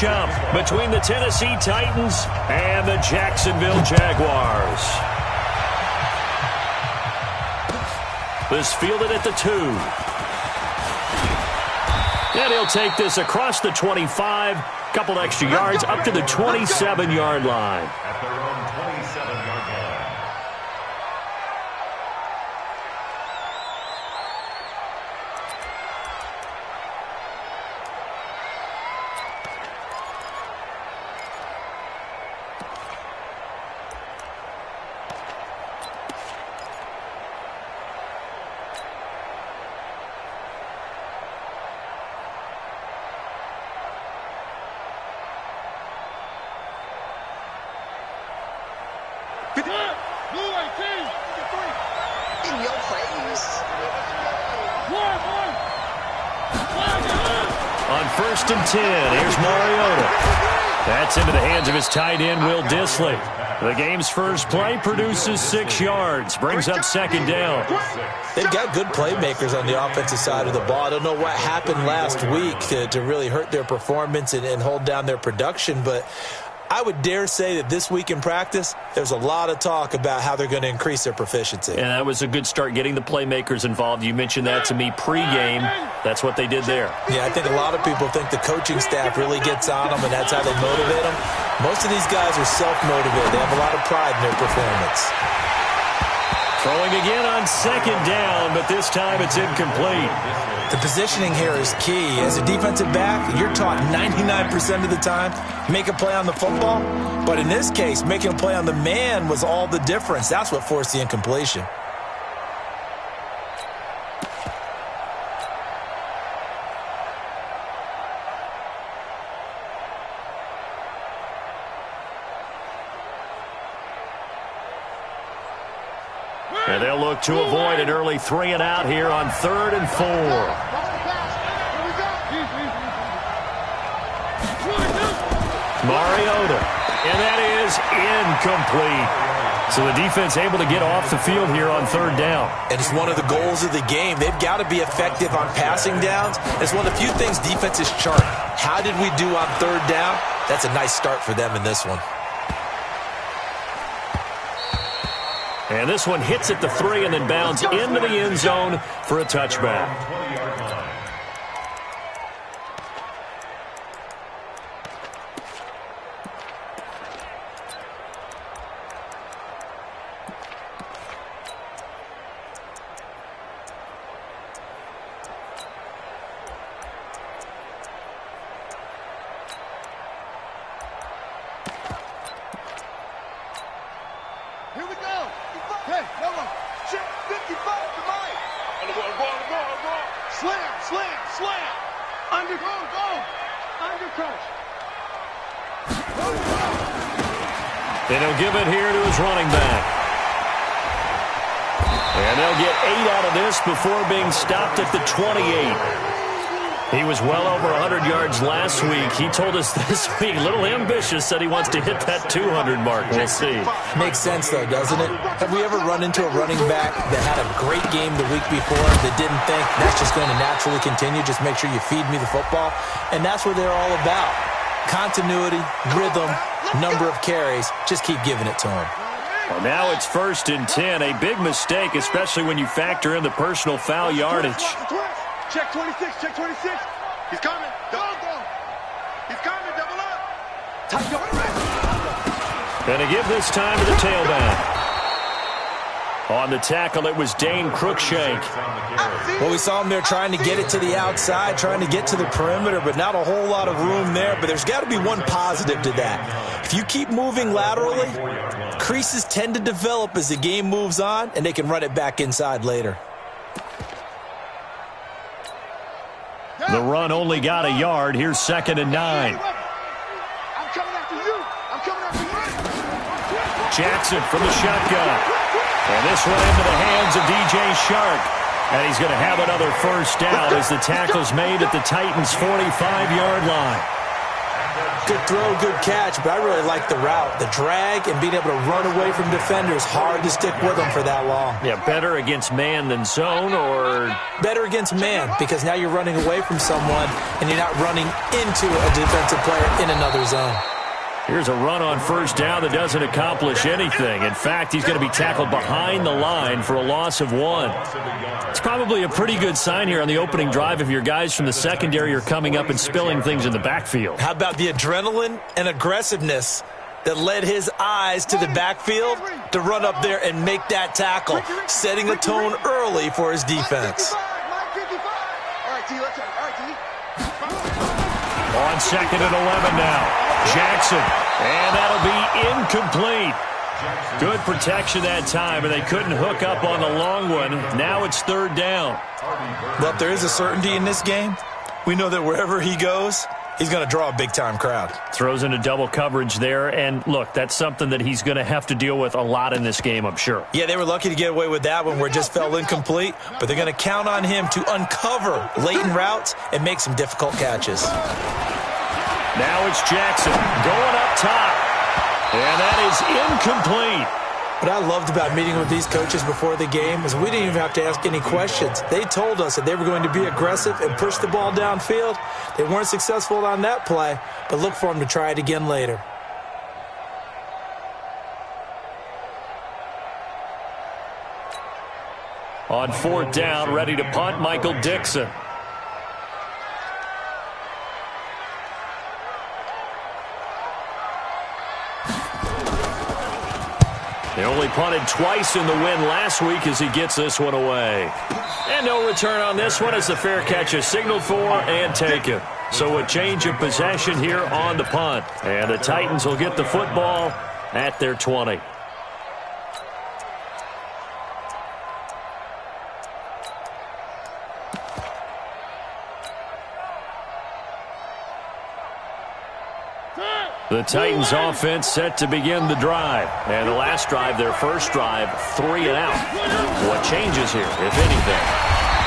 matchup between the Tennessee Titans and the Jacksonville Jaguars. This fielded at the 2. And he'll take this across the 25, couple extra yards up to the 27-yard line. At their own 27-yard line. In your face. On 1st and 10, here's Mariota. That's into the hands of his tight end, Will Dissly. The game's first play produces 6 yards, brings up 2nd down. They've got good playmakers on the offensive side of the ball. I don't know what happened last week to really hurt their performance and hold down their production, but I would dare say that this week in practice, there's a lot of talk about how they're going to increase their proficiency. And that was a good start getting the playmakers involved. You mentioned that to me pregame. That's what they did there. Yeah, I think a lot of people think the coaching staff really gets on them, and that's how they motivate them. Most of these guys are self-motivated. They have a lot of pride in their performance. Throwing again on 2nd down, but this time it's incomplete. The positioning here is key. As a defensive back, you're taught 99% of the time, make a play on the football. But in this case, making a play on the man was all the difference. That's what forced the incompletion. And they'll look to avoid an early 3-and-out here on 3rd and 4. Mariota, and that is incomplete. So the defense able to get off the field here on 3rd down. And it's one of the goals of the game. They've got to be effective on passing downs. It's one of the few things defenses chart. How did we do on 3rd down? That's a nice start for them in this one. And this one hits at the 3 and then bounds into the end zone for a touchback. Here we go. Hey, no one. Check 55 to Mike. Slam, slam, slam. Under, go. Undercut. And he'll give it here to his running back. And they'll get 8 out of this before being stopped at the 28. He was well over 100 yards last week. He told us this week, a little ambitious, said he wants to hit that 200 mark. We'll see. Makes sense, though, doesn't it? Have we ever run into a running back that had a great game the week before that didn't think that's just going to naturally continue? Just make sure you feed me the football. And that's what they're all about. Continuity, rhythm, number of carries. Just keep giving it to them. Well, now it's 1st and 10. A big mistake, especially when you factor in the personal foul yardage. Check 26, check 26. He's coming. Double. He's coming, double up. Tight up. Going to give this time to the tailback. On the tackle, it was Dane Cruikshank. Well, we saw him there trying to get it to the outside, trying to get to the perimeter, but not a whole lot of room there. But there's got to be one positive to that. If you keep moving laterally, creases tend to develop as the game moves on, and they can run it back inside later. The run only got a yard. Here's 2nd and 9. I'm coming after you. I'm coming after you. Jackson from the shotgun. And this one into the hands of DJ Shark. And he's going to have another first down as the tackle's made at the Titans' 45-yard line. Good throw, good catch, but I really like the route. The drag and being able to run away from defenders, hard to stick with them for that long. Yeah, better against man than zone, or? Better against man, because now you're running away from someone and you're not running into a defensive player in another zone. Here's a run on first down that doesn't accomplish anything. In fact, he's going to be tackled behind the line for a loss of 1. It's probably a pretty good sign here on the opening drive if your guys from the secondary are coming up and spilling things in the backfield. How about the adrenaline and aggressiveness that led his eyes to the backfield to run up there and make that tackle, setting a tone early for his defense. On 2nd and 11 now. Jackson, and that'll be incomplete. Good protection that time, and they couldn't hook up on the long one. Now it's 3rd down. But there is a certainty in this game. We know that wherever he goes, he's going to draw a big-time crowd. Throws into double coverage there, and look, that's something that he's going to have to deal with a lot in this game, I'm sure. Yeah, they were lucky to get away with that one where it just fell incomplete, but they're going to count on him to uncover latent routes and make some difficult catches. Now it's Jackson going up top, and that is incomplete. What I loved about meeting with these coaches before the game is we didn't even have to ask any questions. They told us that they were going to be aggressive and push the ball downfield. They weren't successful on that play, but look for them to try it again later. On 4th down, ready to punt, Michael Dixon. They only punted twice in the win last week as he gets this one away. And no return on this one as the fair catch is signaled for and taken. So a change of possession here on the punt. And the Titans will get the football at their 20. The Titans offense set to begin the drive. And the last drive, their first drive, 3 and out. What changes here, if anything?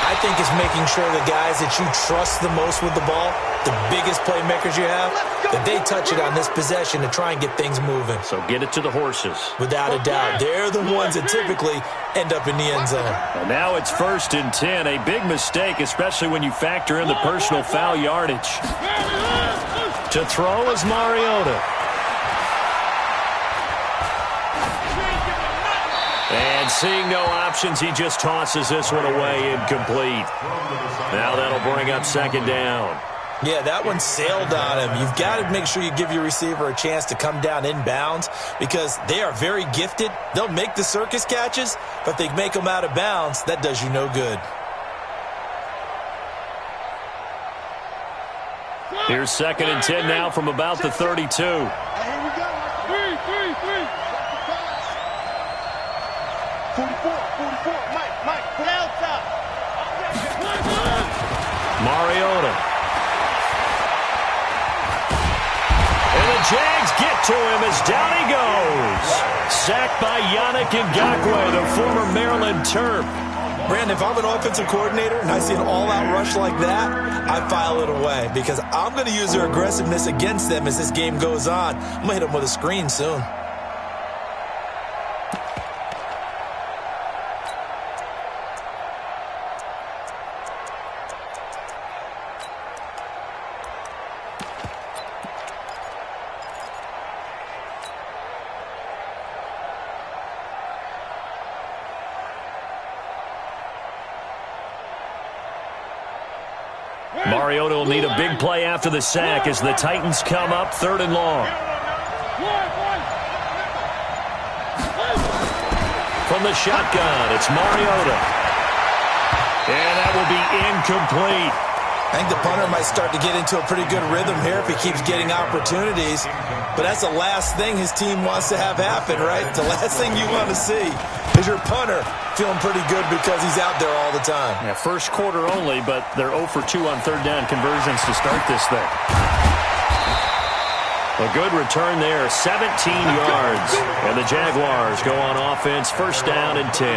I think it's making sure the guys that you trust the most with the ball, the biggest playmakers you have, that they touch it on this possession to try and get things moving. So get it to the horses. Without a doubt. They're the ones that typically end up in the end zone. And now it's 1st and 10. A big mistake, especially when you factor in the personal foul yardage. To throw is Mariota. And seeing no options, he just tosses this one away incomplete. Now that'll bring up 2nd down. Yeah, that one sailed on him. You've got to make sure you give your receiver a chance to come down inbounds because they are very gifted. They'll make the circus catches, but if they make them out of bounds, that does you no good. Here's 2nd and 10 now from about the 32. Mariota. And the Jags get to him as down he goes. Sacked by Yannick Ngakoue, the former Maryland Terp. Brandon, if I'm an offensive coordinator and I see an all-out rush like that, I file it away because I'm going to use their aggressiveness against them as this game goes on. I'm going to hit them with a screen soon. Mariota will need a big play after the sack as the Titans come up 3rd and long. From the shotgun, it's Mariota. And that will be incomplete. I think the punter might start to get into a pretty good rhythm here if he keeps getting opportunities. But that's the last thing his team wants to have happen, right? The last thing you want to see is your punter feeling pretty good because he's out there all the time. Yeah, first quarter only, but they're 0 for 2 on 3rd down conversions to start this thing. A good return there, 17 yards. And the Jaguars go on offense, 1st down and 10.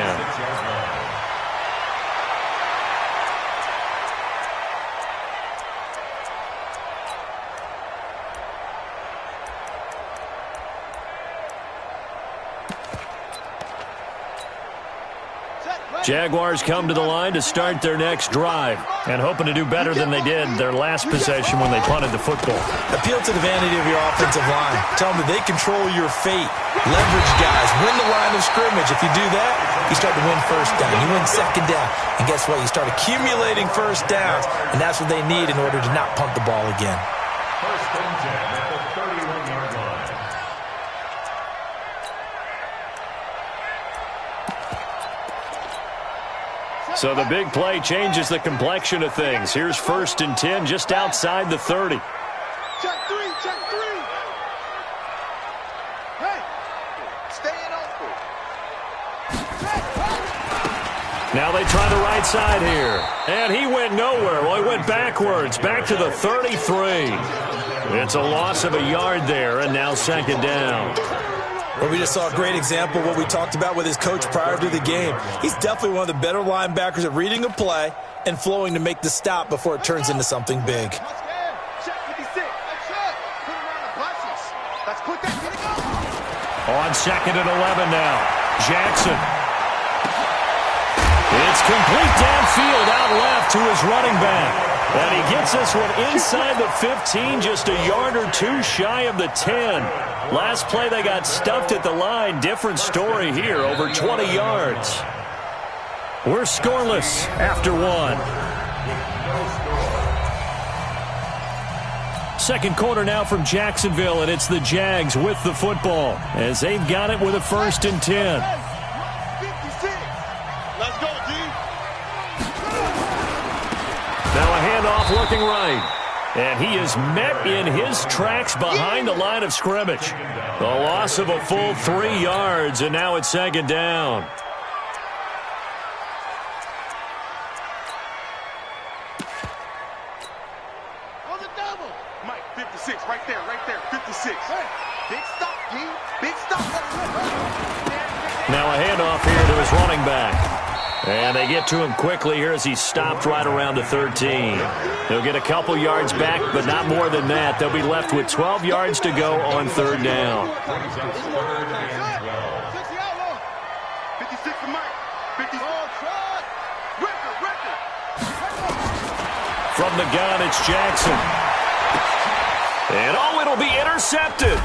Jaguars come to the line to start their next drive and hoping to do better than they did their last possession when they punted the football. Appeal to the vanity of your offensive line. Tell them that they control your fate. Leverage guys. Win the line of scrimmage. If you do that, you start to win first down. You win second down. And guess what? You start accumulating first downs, and that's what they need in order to not punt the ball again. First and 10 at the 31-yard line. So the big play changes the complexion of things. Here's first and 10 just outside the 30. Check three, check three. Hey, stay in open. Now they try the right side here. And he went nowhere. Well, he went backwards, back to the 33. It's a loss of a yard there, and now second down. Well, we just saw a great example of what we talked about with his coach prior to the game. He's definitely one of the better linebackers at reading a play and flowing to make the stop before it turns into something big. Check 56. Put him on the buses. Let's put that thing on. On second and 11 now. Jackson. It's complete downfield out left to his running back. And he gets this one inside the 15, just a yard or two shy of the 10. Last play they got stuffed at the line. Different story here, over 20 yards. We're scoreless after one. Second quarter now from Jacksonville, and it's the Jags with the football as they've got it with a first and 10. 56. Let's go, G. Now a handoff looking right. And he is met in his tracks behind the line of scrimmage. The loss of a full 3 yards, and now it's second down. On the double. Mike, 56, right there, 56. Hey, big stop, G. Big stop. Now a handoff here to his running back. And they get to him quickly here as he's stopped right around the 13. He'll get a couple yards back, but not more than that. They'll be left with 12 yards to go on third down. 56 for Mike. 50. From the gun, it's Jackson. And it'll be intercepted.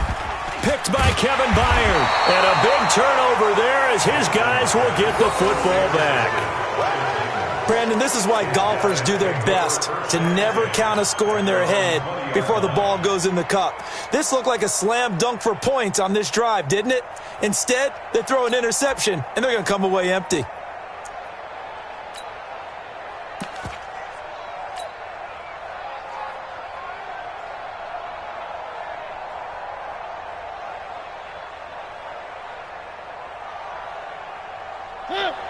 Picked by Kevin Byard. And a big turnover there as his guys will get the football back. Brandon, this is why golfers do their best to never count a score in their head before the ball goes in the cup. This looked like a slam dunk for points on this drive, didn't it? Instead, they throw an interception, and they're going to come away empty.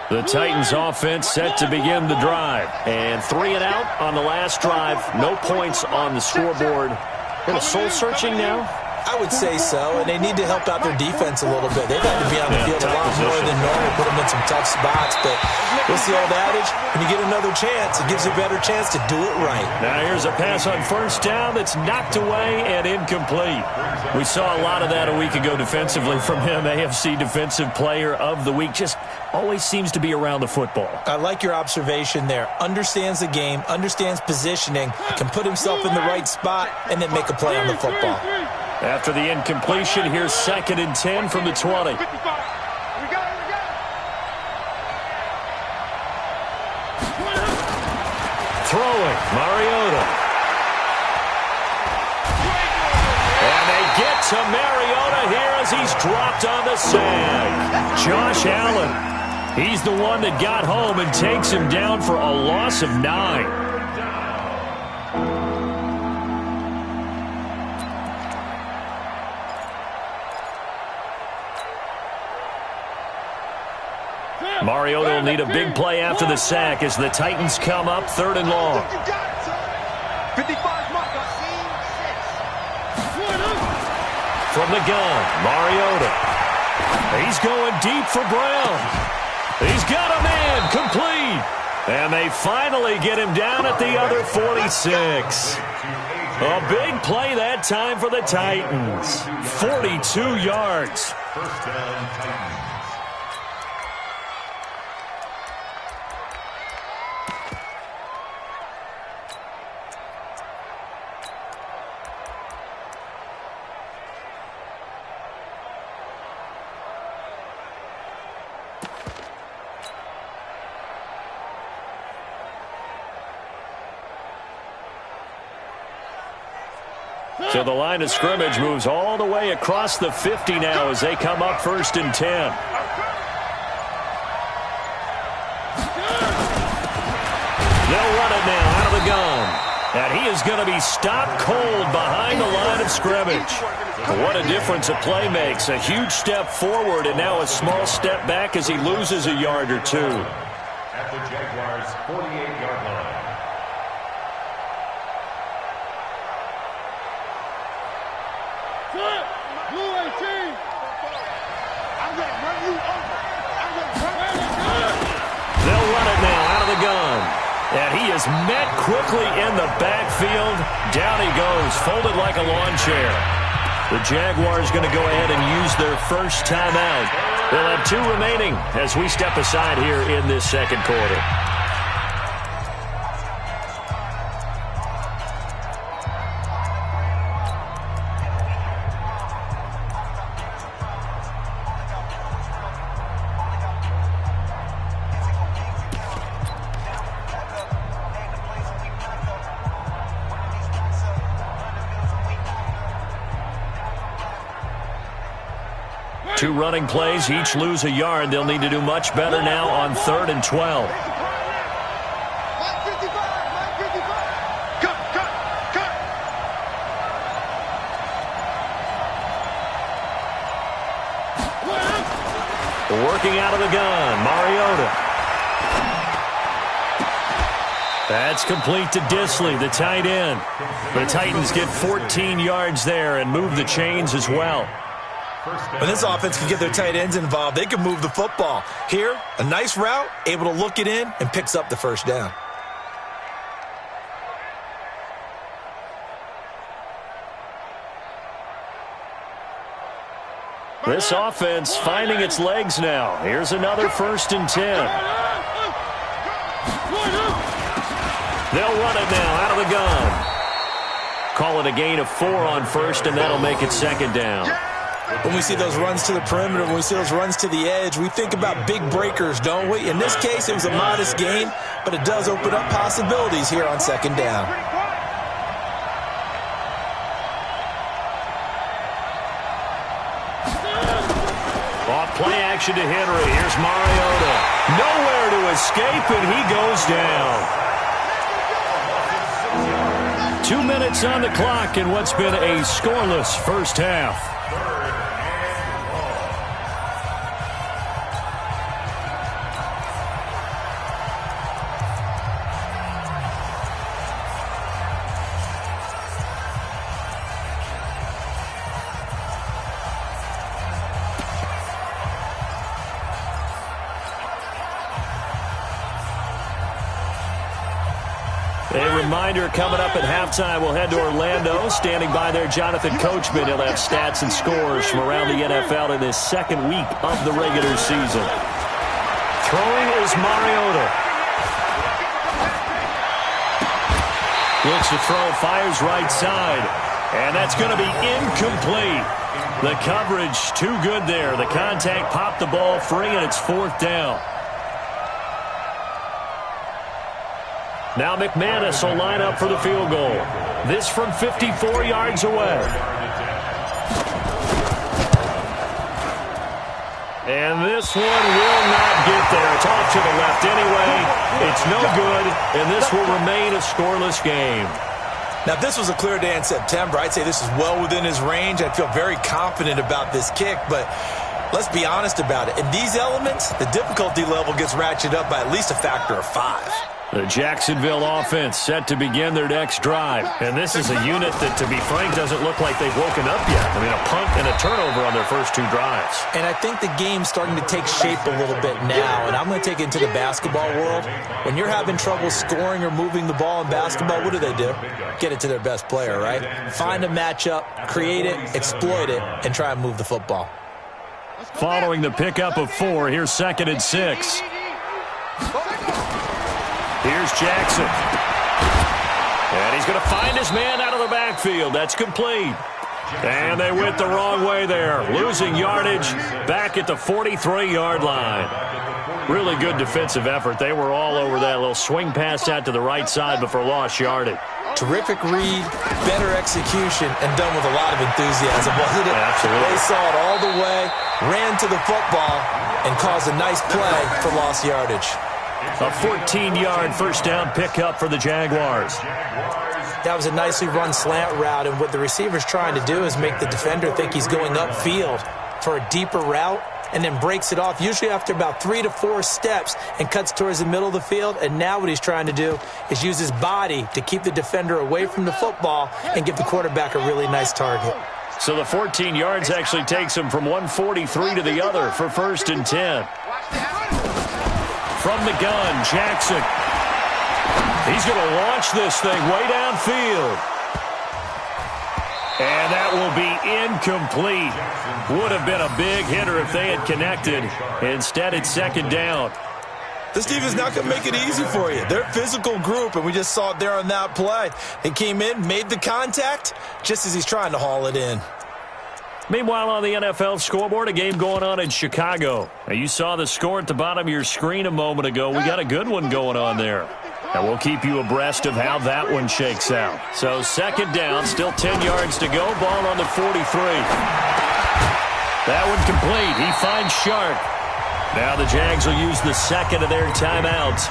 The Titans offense set to begin the drive. And 3 and out on the last drive. No points on the scoreboard. A little soul-searching now? I would say so, and they need to help out their defense a little bit. They've had to be on the field a lot more than normal, put them in some tough spots. But what's the old adage? When you get another chance, it gives you a better chance to do it right. Now here's a pass on first down that's knocked away and incomplete. We saw a lot of that a week ago defensively from him. AFC Defensive Player of the Week. Just always seems to be around the football. I like your observation there. Understands the game, understands positioning, can put himself in the right spot, and then make a play on the football. After the incompletion, here's second and 10 from the 20. Throwing, Mariota. And they get to Mariota here as he's dropped on the sag. Josh Allen. He's the one that got home and takes him down for a loss of 9. Mariota will need a big play after the sack as the Titans come up third and long. 55 Mike. From the gun, Mariota. He's going deep for Brown. He's got a man, complete. And they finally get him down at the other 46. A big play that time for the Titans. 42 yards. First down, Titans. So the line of scrimmage moves all the way across the 50 now as they come up 1st and 10. They'll run it now out of the gun. And he is going to be stopped cold behind the line of scrimmage. What a difference a play makes. A huge step forward and now a small step back as he loses a yard or two. At the Jaguars' 48-yard line. Blue 18. I'm going to run you over. I'm going to run you over. They'll run it now out of the gun. And he is met quickly in the backfield. Down he goes, folded like a lawn chair. The Jaguars going to go ahead and use their first timeout. They'll have 2 remaining as we step aside here in this second quarter. Two running plays, each lose a yard. They'll need to do much better now on 3rd and 12. Working out of the gun, Mariota. That's complete to Disley, the tight end. The Titans get 14 yards there and move the chains as well. When this offense can get their tight ends involved, they can move the football. Here, a nice route, able to look it in, and picks up the first down. This offense finding its legs now. Here's another 1st and 10. They'll run it now out of the gun. Call it a gain of 4 on 1st, and that'll make it 2nd down. When we see those runs to the perimeter, when we see those runs to the edge, we think about big breakers, don't we? In this case, it was a modest gain, but it does open up possibilities here on 2nd down. Off play action to Henry. Here's Mariota. Nowhere to escape, and he goes down. 2 minutes on the clock in what's been a scoreless first half. A reminder coming up at halftime, we'll head to Orlando. Standing by there, Jonathan Coachman. He'll have stats and scores from around the NFL in this 2nd week of the regular season. Throwing is Mariota. Looks to throw, fires right side. And that's going to be incomplete. The coverage too good there. The contact popped the ball free, and it's 4th down. Now McManus will line up for the field goal. This from 54 yards away. And this one will not get there. It's off to the left anyway. It's no good, and this will remain a scoreless game. Now, if this was a clear day in September, I'd say this is well within his range. I'd feel very confident about this kick, but let's be honest about it. In these elements, the difficulty level gets ratcheted up by at least a factor of 5. The Jacksonville offense set to begin their next drive. And this is a unit that, to be frank, doesn't look like they've woken up yet. I mean, a punt and a turnover on their first 2 drives. And I think the game's starting to take shape a little bit now. And I'm going to take it into the basketball world. When you're having trouble scoring or moving the ball in basketball, what do? Get it to their best player, right? Find a matchup, create it, exploit it, and try and move the football. Following the pickup of 4, here's 2nd and 6. Here's Jackson. And he's going to find his man out of the backfield. That's complete. And they went the wrong way there. Losing yardage back at the 43-yard line. Really good defensive effort. They were all over that little swing pass out to the right side before lost yardage. Terrific read, better execution, and done with a lot of enthusiasm, wasn't it? Absolutely. They saw it all the way, ran to the football, and caused a nice play for lost yardage. A 14-yard first down pickup for the Jaguars. That was a nicely run slant route, and what the receiver's trying to do is make the defender think he's going upfield for a deeper route, and then breaks it off, usually after about 3 to 4 steps, and cuts towards the middle of the field. And now what he's trying to do is use his body to keep the defender away from the football and give the quarterback a really nice target. So the 14 yards actually takes him from 143 to the other for 1st and 10. From the gun, Jackson. He's going to launch this thing way downfield. And that will be incomplete. Would have been a big hitter if they had connected. Instead, it's 2nd down. This defense is not going to make it easy for you. They're a physical group, and we just saw it there on that play. He came in, made the contact, just as he's trying to haul it in. Meanwhile, on the NFL scoreboard, a game going on in Chicago. Now, you saw the score at the bottom of your screen a moment ago. We got a good one going on there. And we'll keep you abreast of how that one shakes out. So 2nd down, still 10 yards to go. Ball on the 43. That one complete. He finds Sharp. Now the Jags will use the 2nd of their timeouts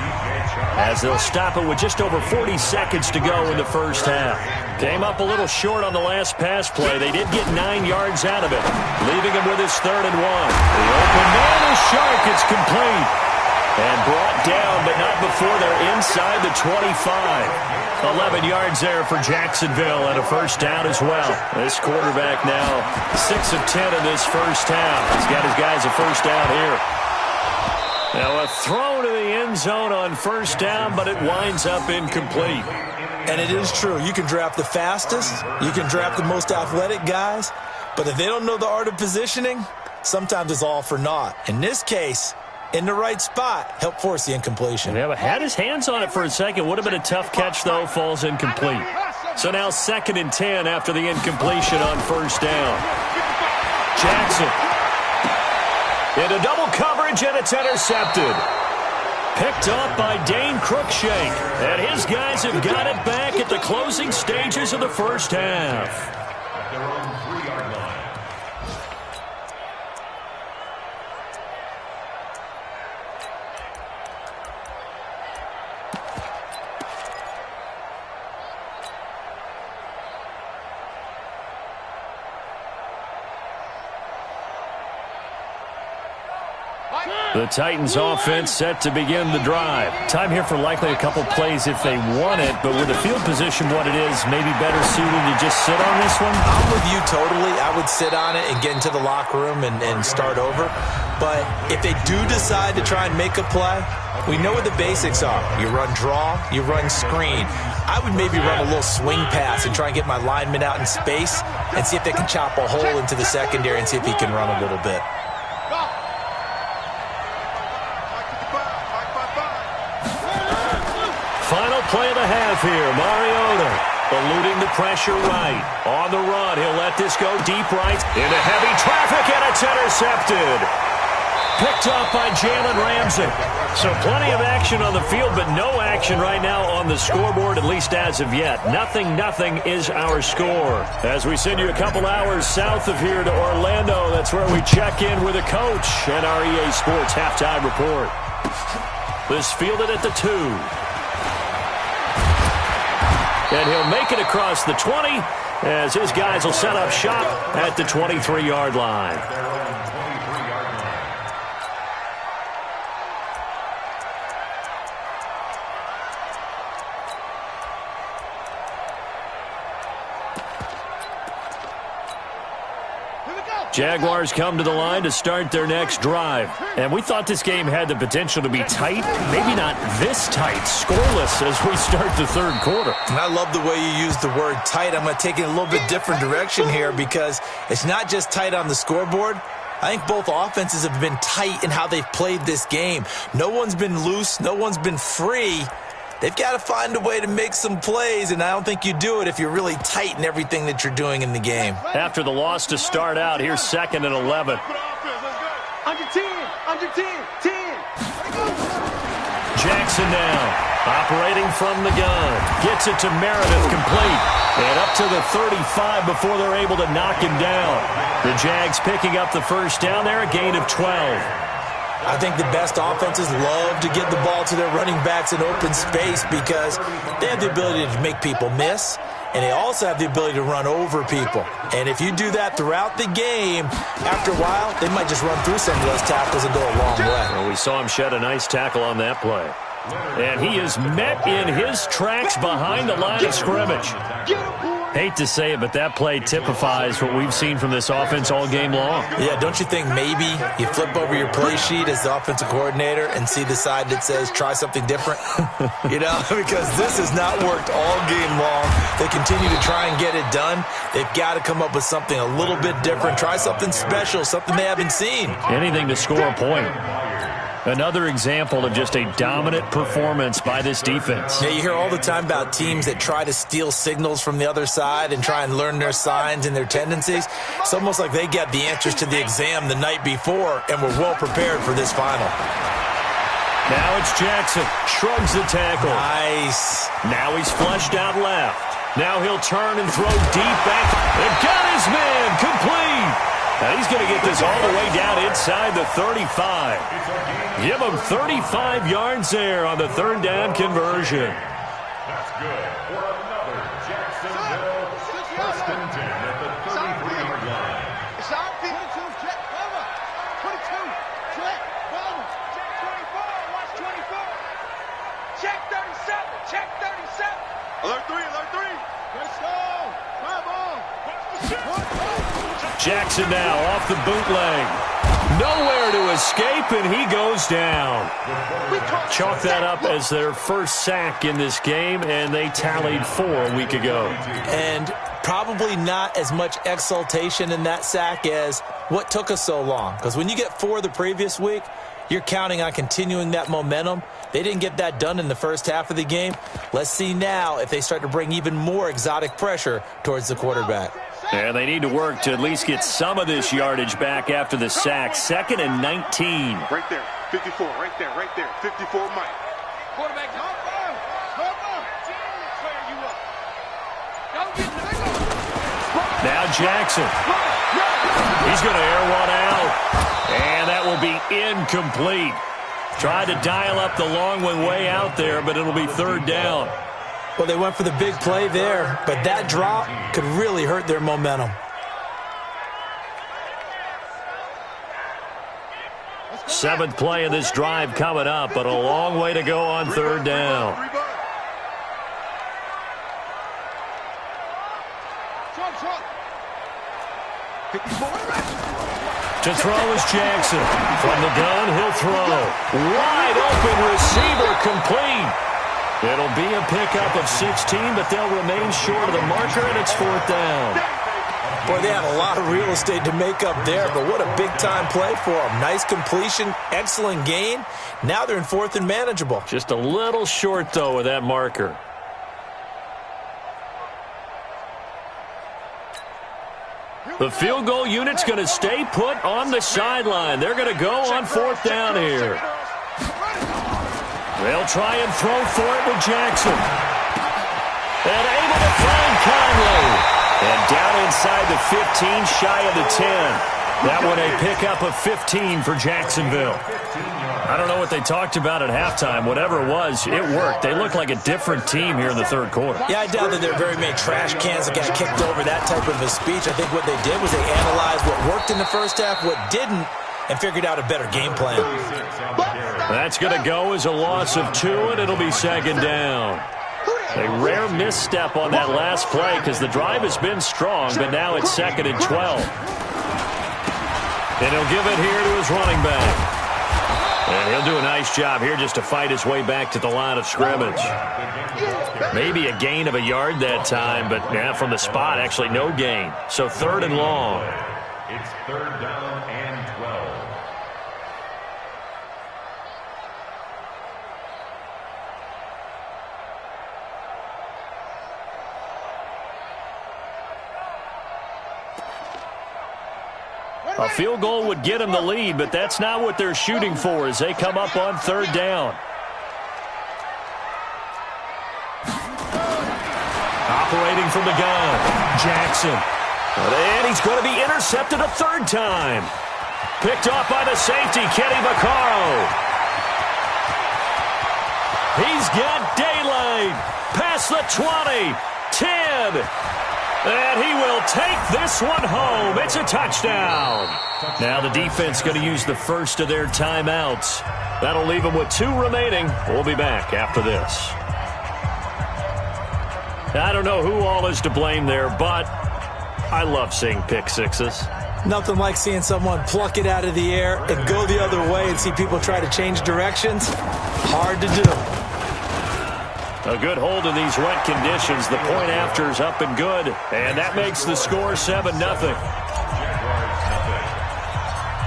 as they'll stop it with just over 40 seconds to go in the first half. Came up a little short on the last pass play. They did get 9 yards out of it, leaving him with his 3rd and 1. The open man is Sharp. It's complete. And brought down, but not before they're inside the 25. 11 yards there for Jacksonville and a first down as well. This quarterback now 6 of 10 in this first half. He's got his guys a first down here. Now a throw to the end zone on first down, but it winds up incomplete. And it is true. You can draft the fastest. You can draft the most athletic guys. But if they don't know the art of positioning, sometimes it's all for naught. In this case, in the right spot, help force the incompletion. Yeah, but had his hands on it for a second. Would have been a tough catch, though. Falls incomplete. So now 2nd and 10 after the incompletion on first down. Jackson into double coverage, and it's intercepted. Picked up by Dane Cruikshank. And his guys have got it back at the closing stages of the first half. At their own 3-yard line. The Titans offense set to begin the drive. Time here for likely a couple plays if they want it, but with the field position what it is, maybe better suited to just sit on this one? I'm with you totally. I would sit on it and get into the locker room and start over. But if they do decide to try and make a play, we know what the basics are. You run draw, you run screen. I would maybe run a little swing pass and try and get my lineman out in space and see if they can chop a hole into the secondary and see if he can run a little bit. Final play of the half here. Mariota eluding the pressure right. On the run, he'll let this go deep right into heavy traffic, and it's intercepted. Picked up by Jalen Ramsey. So plenty of action on the field, but no action right now on the scoreboard, at least as of yet. 0-0 is our score. As we send you a couple hours south of here to Orlando, that's where we check in with a coach and our EA Sports halftime report. This fielded at the 2. And he'll make it across the 20 as his guys will set up shop at the 23-yard line. Jaguars come to the line to start their next drive. And we thought this game had the potential to be tight. Maybe not this tight, scoreless as we start the third quarter. And I love the way you use the word tight. I'm going to take it in a little bit different direction here because it's not just tight on the scoreboard. I think both offenses have been tight in how they've played this game. No one's been loose. No one's been free. They've got to find a way to make some plays, and I don't think you do it if you're really tight in everything that you're doing in the game. After the loss to start out, here's 2nd and 11. Under 10, under 10, 10. Jackson now. Operating from the gun. Gets it to Meredith, complete. And up to the 35 before they're able to knock him down. The Jags picking up the first down there, a gain of 12. I think the best offenses love to get the ball to their running backs in open space because they have the ability to make people miss, and they also have the ability to run over people. And if you do that throughout the game, after a while, they might just run through some of those tackles and go a long way. Well, we saw him shed a nice tackle on that play. And he is met in his tracks behind the line of scrimmage. Hate to say it, but that play typifies what we've seen from this offense all game long. Yeah, don't you think maybe you flip over your play sheet as the offensive coordinator and see the side that says try something different? You know, because this has not worked all game long. They continue to try and get it done. They've got to come up with something a little bit different. Try something special, something they haven't seen. Anything to score a point. Another example of just a dominant performance by this defense. Yeah, you hear all the time about teams that try to steal signals from the other side and try and learn their signs and their tendencies. It's almost like they got the answers to the exam the night before and were well prepared for this final. Now it's Jackson. Shrugs the tackle. Nice. Now he's flushed out left. Now he'll turn and throw deep back. And got his man. Complete. Now he's going to get this all the way down inside the 35. Give him 35 yards there on the third down conversion. That's good for another Jacksonville first and 10 at the 33-yard line. It's on 22, check, cover. 22, check, cover. Check 24, watch 24. Check 37, check 37. Alert 3, alert 3. Let's go. Come on. Jackson now off the bootleg. Nowhere to escape, and he goes down. Chalk that up as their first sack in this game, and they tallied 4 a week ago. And probably not as much exultation in that sack as what took us so long. Because when you get 4 the previous week, you're counting on continuing that momentum. They didn't get that done in the first half of the game. Let's see now if they start to bring even more exotic pressure towards the quarterback. And they need to work to at least get some of this yardage back after the sack. 2nd and 19. Right there, 54, right there, 54, Mike. Quarterback, come on. Now Jackson. He's going to air one out. And that will be incomplete. Tried to dial up the long one way out there, but it'll be third down. Well, they went for the big play there, but that drop could really hurt their momentum. Seventh play of this drive coming up, but a long way to go on third down. To throw is Jackson. From the gun, he'll throw. Wide open receiver, complete. It'll be a pickup of 16, but they'll remain short of the marker, and it's fourth down. Boy, they had a lot of real estate to make up there, but what a big-time play for them. Nice completion, excellent gain. Now they're in fourth and manageable. Just a little short, though, with that marker. The field goal unit's going to stay put on the sideline. They're going to go on fourth down here. They'll try and throw for it with Jackson. And able to find Conley. And down inside the 15, shy of the 10. That one a pickup of 15 for Jacksonville. I don't know what they talked about at halftime. Whatever it was, it worked. They look like a different team here in the third quarter. Yeah, I doubt that there are very many trash cans that got kicked over, that type of a speech. I think what they did was they analyzed what worked in the first half, what didn't, and figured out a better game plan. That's going to go as a loss of 2, and it'll be second down. A rare misstep on that last play because the drive has been strong, but now it's 2nd and 12. And he'll give it here to his running back. And he'll do a nice job here just to fight his way back to the line of scrimmage. Maybe a gain of a yard that time, but from the spot, actually no gain. So 3rd and long. It's 3rd down and 12. A field goal would get them the lead, but that's not what they're shooting for as they come up on third down. from the gun. Jackson. And he's going to be intercepted a third time. Picked off by the safety, Kenny Vaccaro. He's got daylight. Past the 20. 10. And he will take this one home. It's a touchdown. Now the defense going to use the first of their timeouts. That'll leave them with 2 remaining. We'll be back after this. I don't know who all is to blame there, but I love seeing pick sixes. Nothing like seeing someone pluck it out of the air and go the other way and see people try to change directions. Hard to do. A good hold in these wet conditions. The point after is up and good. And that makes the score 7-0.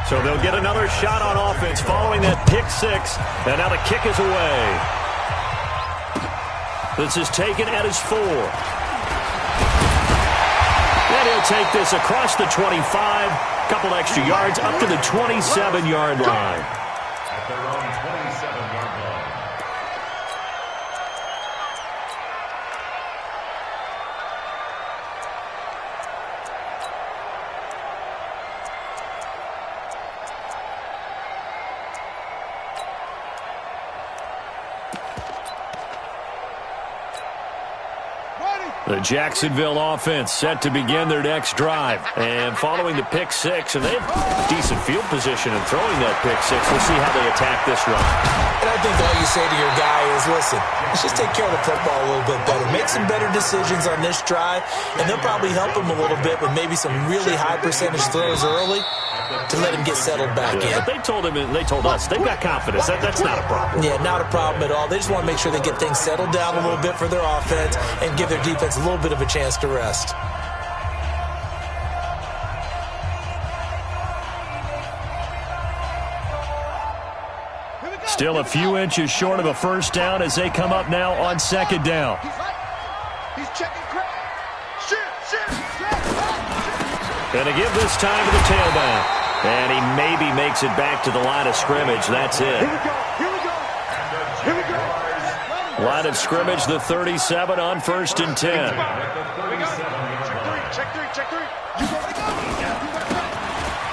So they'll get another shot on offense following that pick six. And now the kick is away. This is taken at his 4. And he'll take this across the 25. Couple extra yards up to the 27-yard line. At their own 27-yard line. The Jacksonville offense set to begin their next drive. And following the pick six, and they have decent field position in throwing that pick six. We'll see how they attack this run. And I think all you say to your guy is, listen, let's just take care of the football a little bit better. Make some better decisions on this drive, and they'll probably help him a little bit with maybe some really high percentage throws early to let him get settled back in. But they told him, and they told us, they've got confidence. That's not a problem. Yeah, not a problem at all. They just want to make sure they get things settled down a little bit for their offense and give their defense a little bit of a chance to rest. Still a few inches short of a first down as they come up now on second down. He's checking crap. Shit. And to give this time to the tailback. And he maybe makes it back to the line of scrimmage. That's it. Here we go. Line of scrimmage, the 37 on 1st and 10. Check three.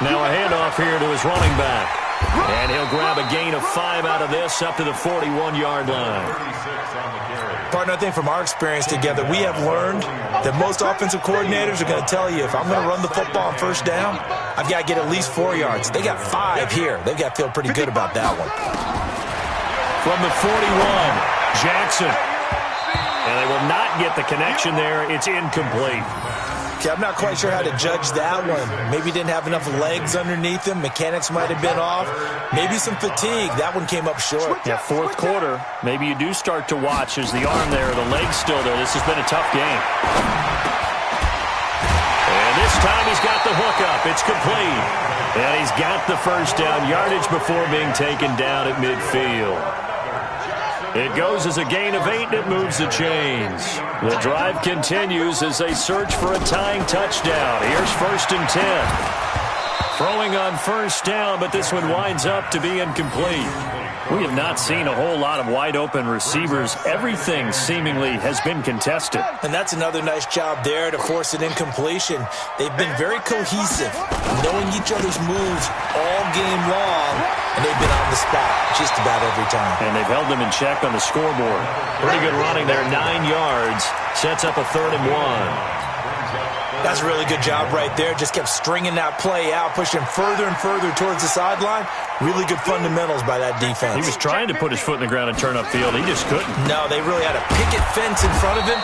Now a handoff here to his running back. And he'll grab a gain of 5 out of this up to the 41-yard line. Partner, I think from our experience together, we have learned that most offensive coordinators are going to tell you, if I'm going to run the football on first down, I've got to get at least 4 yards. They got 5 here. They've got to feel pretty good about that one. From the 41, Jackson. And they will not get the connection there. It's incomplete. Okay, I'm not quite sure how to judge that one. Maybe didn't have enough legs underneath him. Mechanics might have been off. Maybe some fatigue. That one came up short. Yeah, fourth quarter. Maybe you do start to watch as the arm there, the leg's still there. This has been a tough game. And this time he's got the hook up. It's complete. And he's got the first down yardage before being taken down at midfield. It goes as a gain of 8, and it moves the chains. The drive continues as they search for a tying touchdown. Here's 1st and 10. Throwing on first down, but this one winds up to be incomplete. We have not seen a whole lot of wide-open receivers. Everything seemingly has been contested. And that's another nice job there to force an incompletion. They've been very cohesive, knowing each other's moves all game long, and they've been on the spot just about every time. And they've held them in check on the scoreboard. Pretty good running there, 9 yards. Sets up a 3rd and 1. That's a really good job right there. Just kept stringing that play out, pushing further and further towards the sideline. Really good fundamentals by that defense. He was trying to put his foot in the ground and turn upfield. He just couldn't. No, they really had a picket fence in front of him.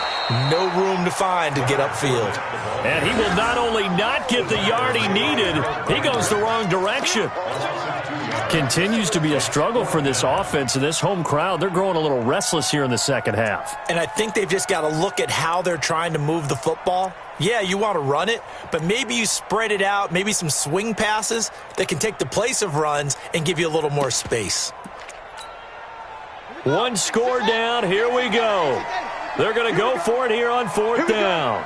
No room to find to get upfield. And he will not only not get the yard he needed, he goes the wrong direction. Continues to be a struggle for this offense and this home crowd. They're growing a little restless here in the second half. And I think they've just got to look at how they're trying to move the football. Yeah, you want to run it, but maybe you spread it out, maybe some swing passes that can take the place of runs and give you a little more space. One score down. Here we go. They're going to go for it here on 4th down.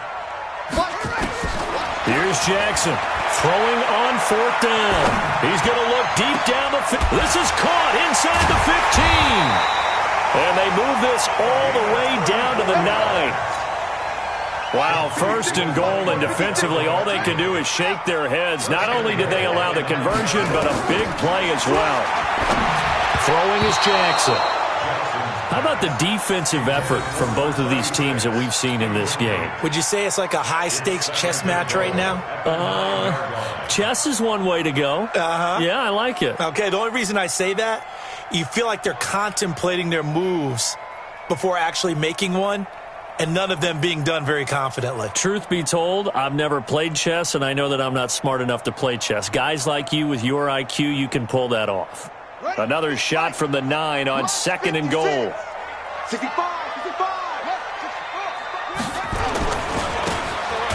Here's Jackson throwing on 4th down. He's going to look deep down the field. This is caught inside the 15. And they move this all the way down to the 9. Wow, first and goal, and defensively, all they can do is shake their heads. Not only did they allow the conversion, but a big play as well. Throwing is Jackson. How about the defensive effort from both of these teams that we've seen in this game? Would you say it's like a high-stakes chess match right now? Chess is one way to go. Uh-huh. Yeah, I like it. Okay, the only reason I say that, you feel like they're contemplating their moves before actually making one, and none of them being done very confidently. Truth be told, I've never played chess, and I know that I'm not smart enough to play chess. Guys like you with your IQ, you can pull that off. Another shot from the 9 on second and goal. 65.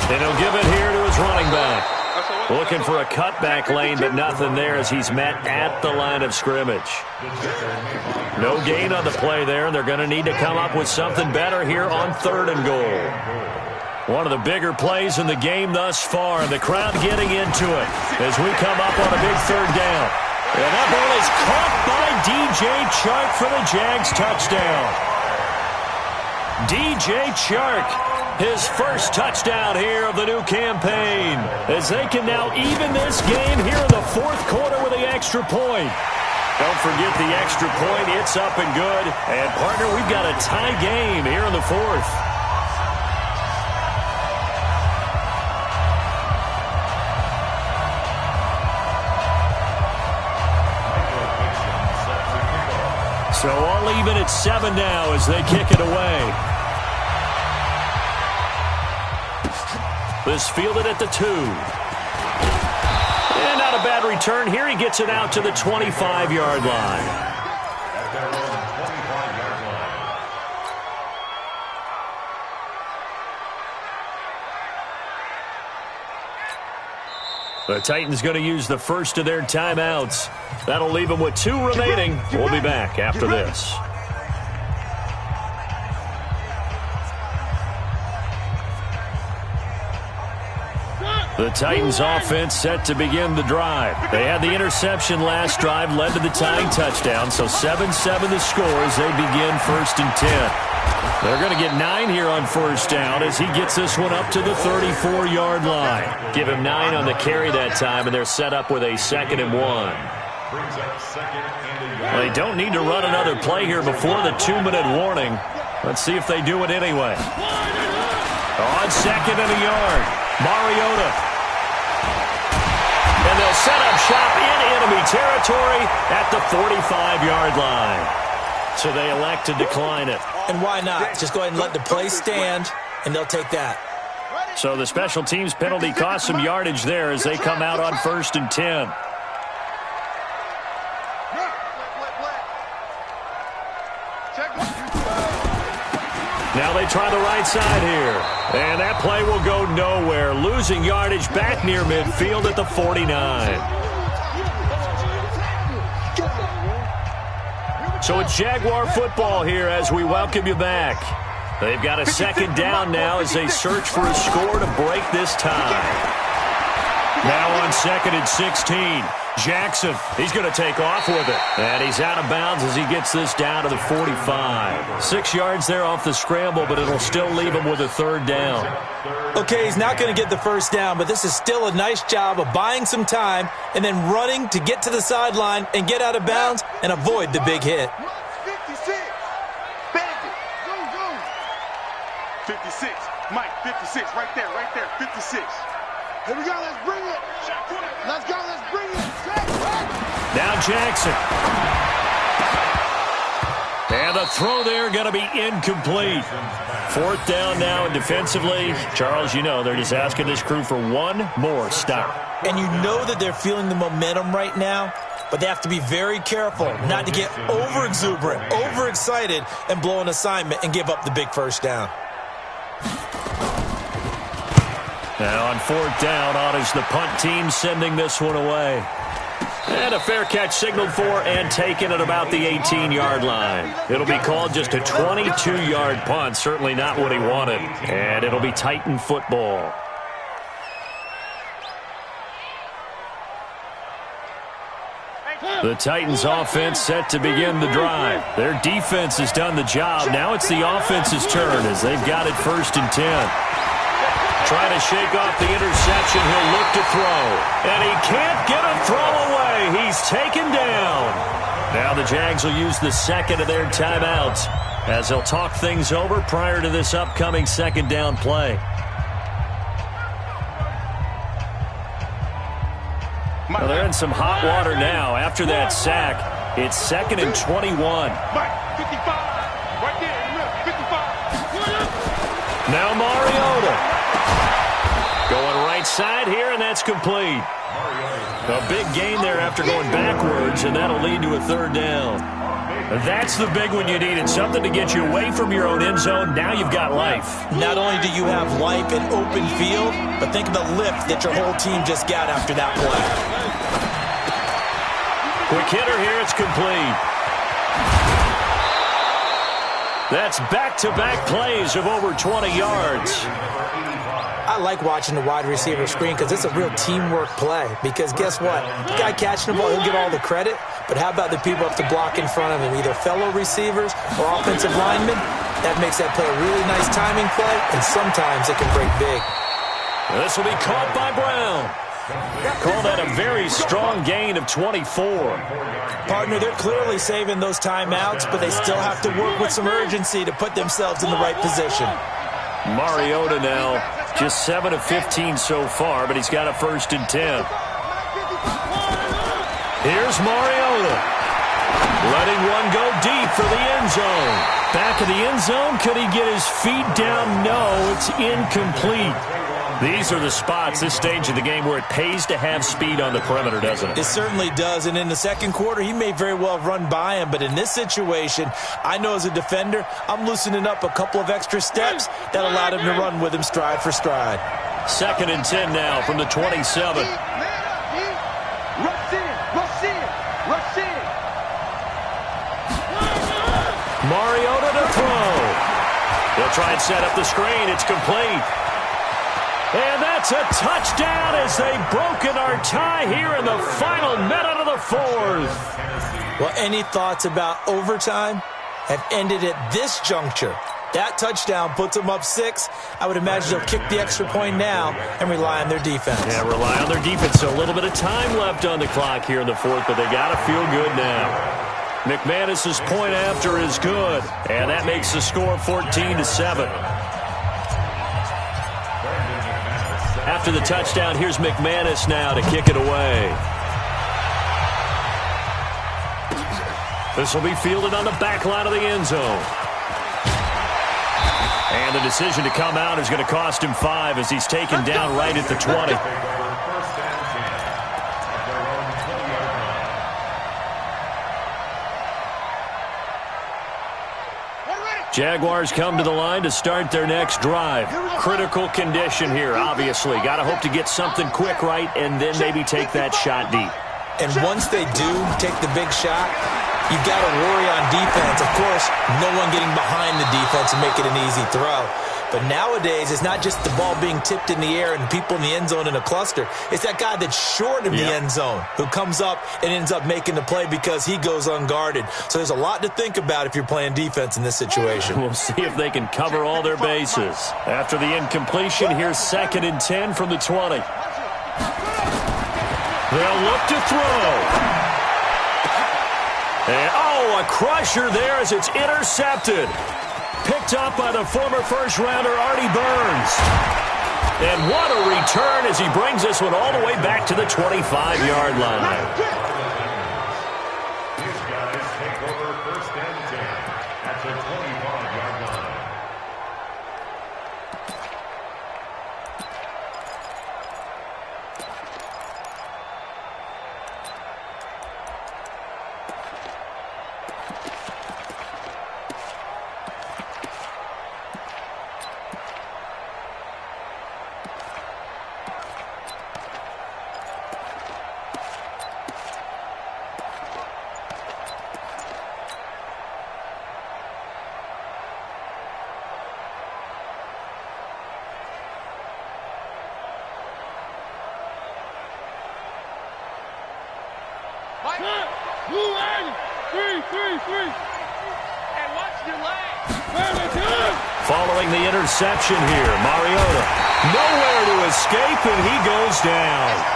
And he'll give it here to his running back. Looking for a cutback lane, but nothing there as he's met at the line of scrimmage. No gain on the play there, and they're going to need to come up with something better here on third and goal. One of the bigger plays in the game thus far, and the crowd getting into it as we come up on a big third down. And that ball is caught by DJ Chark for the Jags touchdown. DJ Chark, his first touchdown here of the new campaign, as they can now even this game here in the fourth quarter with the extra point. Don't forget the extra point. It's up and good. And, partner, we've got a tie game here in the fourth. So all even at 7 now as they kick it away. This fielded at the 2. And not a bad return here. He gets it out to the 25-yard line. The Titans going to use the first of their timeouts. That'll leave them with 2 remaining. We'll be back after this. The Titans offense set to begin the drive. They had the interception last drive, led to the tying touchdown, so 7-7 the score as they begin first and 10. They're going to get 9 here on first down as he gets this one up to the 34-yard line. Give him 9 on the carry that time, and they're set up with a 2nd and 1. Well, they don't need to run another play here before the 2-minute warning. Let's see if they do it anyway. On 2nd and a yard, Mariota. And they'll set up shop in enemy territory at the 45-yard line. So they elect to decline it. And why not? Just go ahead and let the play stand, and they'll take that. So the special teams penalty cost some yardage there as they come out on 1st and 10. Now they try the right side here. And that play will go nowhere. Losing yardage back near midfield at the 49. So it's Jaguar football here as we welcome you back. They've got a 2nd down now as they search for a score to break this tie. Now on 2nd and 16. Jackson, he's going to take off with it. And he's out of bounds as he gets this down to the 45. 6 yards there off the scramble, but it'll still leave him with a 3rd down. Okay, he's not going to get the first down, but this is still a nice job of buying some time and then running to get to the sideline and get out of bounds and avoid the big hit. 56. Mike, 56. Right there, 56. Here we go, let's bring it. Let's go, let's bring it. Now Jackson. And the throw there going to be incomplete. 4th down now, and defensively, Charles, you know, they're just asking this crew for one more stop. And you know that they're feeling the momentum right now, but they have to be very careful not to get over-exuberant, over-excited, and blow an assignment and give up the big first down. Now on 4th down, on is the punt team sending this one away. And a fair catch signaled for and taken at about the 18-yard line. It'll be called just a 22-yard punt, certainly not what he wanted. And it'll be Titan football. The Titans offense set to begin the drive. Their defense has done the job. Now it's the offense's turn as they've got it 1st and 10. Trying to shake off the interception. He'll look to throw. And he can't get a throw away. He's taken down. Now the Jags will use the second of their timeouts as they'll talk things over prior to this upcoming second down play. Well, they're in some hot water now. After that sack, it's 2nd and 21. Now Mariota. Going right side here, and that's complete. A big gain there after going backwards, and that'll lead to a third down. That's the big one you needed, something to get you away from your own end zone. Now you've got life. Not only do you have life and open field, but think of the lift that your whole team just got after that play. Quick hitter here, it's complete. That's back-to-back plays of over 20 yards. I like watching the wide receiver screen because it's a real teamwork play. Because guess what? The guy catching the ball, he'll get all the credit. But how about the people up to block in front of him, either fellow receivers or offensive linemen? That makes that play a really nice timing play, and sometimes it can break big. This will be caught by Brown. Call that a very strong gain of 24. Partner, they're clearly saving those timeouts, but they still have to work with some urgency to put themselves in the right position. Mariota now just 7 of 15 so far, but he's got a 1st and 10. Here's Mariota. Letting one go deep for the end zone. Back of the end zone. Could he get his feet down? No, it's incomplete. These are the spots, this stage of the game, where it pays to have speed on the perimeter, doesn't it? It certainly does, and in the second quarter, he may very well run by him, but in this situation, I know as a defender, I'm loosening up a couple of extra steps that allowed him to run with him stride for stride. 2nd and 10 now from the 27. Mariota to throw. He'll try and set up the screen. It's complete. And that's a touchdown as they've broken our tie here in the final minute of the 4th. Well, any thoughts about overtime have ended at this juncture. That touchdown puts them up 6. I would imagine they'll kick the extra point now and rely on their defense. Yeah, rely on their defense. So a little bit of time left on the clock here in the 4th, but they got to feel good now. McManus's point after is good, and that makes the score 14-7. After the touchdown, here's McManus now to kick it away. This will be fielded on the back line of the end zone. And the decision to come out is going to cost him 5 as he's taken down right at the 20. Jaguars come to the line to start their next drive. Critical condition here, obviously. Got to hope to get something quick right and then maybe take that shot deep. And once they do take the big shot, you've got to worry on defense. Of course, no one getting behind the defense and make it an easy throw. But nowadays, it's not just the ball being tipped in the air and people in the end zone in a cluster. It's that guy that's short of the end zone who comes up and ends up making the play because he goes unguarded. So there's a lot to think about if you're playing defense in this situation. We'll see if they can cover all their bases. After the incompletion, here's 2nd and 10 from the 20. They'll look to throw. And, a crusher there as it's intercepted. Picked up by the former first-rounder Artie Burns. And what a return as he brings this one all the way back to the 25-yard line. These guys take over 1st and 10 at the 25-yard line. following the interception here. Mariota nowhere to escape, and he goes down.